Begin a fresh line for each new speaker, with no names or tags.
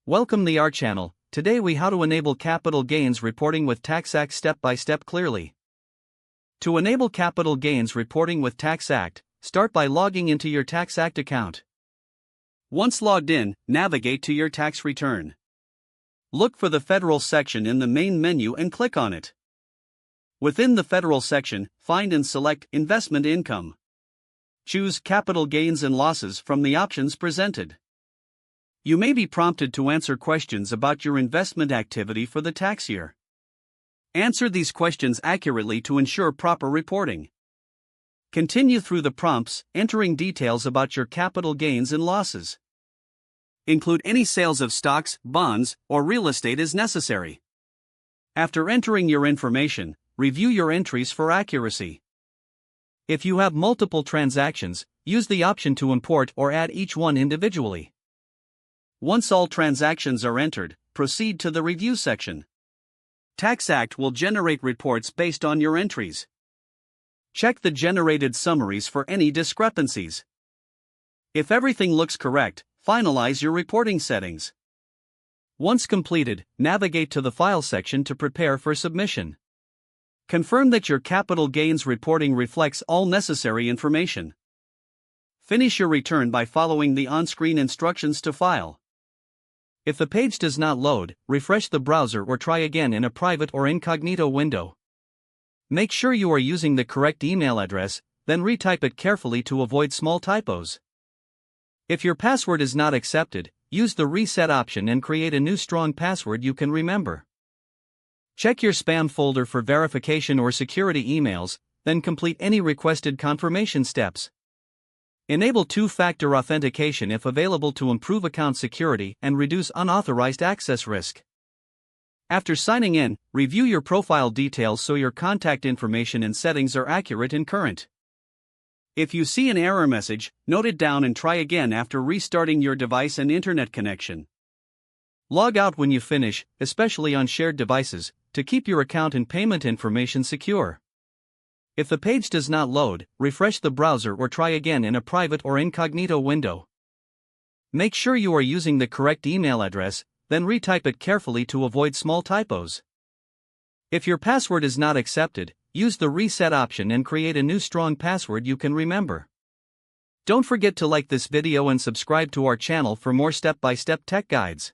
Welcome to our channel. Today we how to enable capital gains reporting with TaxAct step by step clearly. To enable capital gains reporting with TaxAct, start by logging into your TaxAct account. Once logged in, navigate to your tax return. Look for the Federal section in the main menu and click on it. Within the Federal section, find and select Investment Income. Choose Capital Gains and Losses from the options presented. You may be prompted to answer questions about your investment activity for the tax year. Answer these questions accurately to ensure proper reporting. Continue through the prompts, entering details about your capital gains and losses. Include any sales of stocks, bonds, or real estate as necessary. After entering your information, review your entries for accuracy. If you have multiple transactions, use the option to import or add each one individually. Once all transactions are entered, proceed to the Review section. TaxAct will generate reports based on your entries. Check the generated summaries for any discrepancies. If everything looks correct, finalize your reporting settings. Once completed, navigate to the File section to prepare for submission. Confirm that your capital gains reporting reflects all necessary information. Finish your return by following the on-screen instructions to file. If the page does not load, refresh the browser or try again in a private or incognito window. Make sure you are using the correct email address, then retype it carefully to avoid small typos. If your password is not accepted, use the reset option and create a new strong password you can remember. Check your spam folder for verification or security emails, then complete any requested confirmation steps. Enable two-factor authentication if available to improve account security and reduce unauthorized access risk. After signing in, review your profile details so your contact information and settings are accurate and current. If you see an error message, note it down and try again after restarting your device and internet connection. Log out when you finish, especially on shared devices, to keep your account and payment information secure. If the page does not load, refresh the browser or try again in a private or incognito window. Make sure you are using the correct email address, then retype it carefully to avoid small typos. If your password is not accepted, use the reset option and create a new strong password you can remember. Don't forget to like this video and subscribe to our channel for more step-by-step tech guides.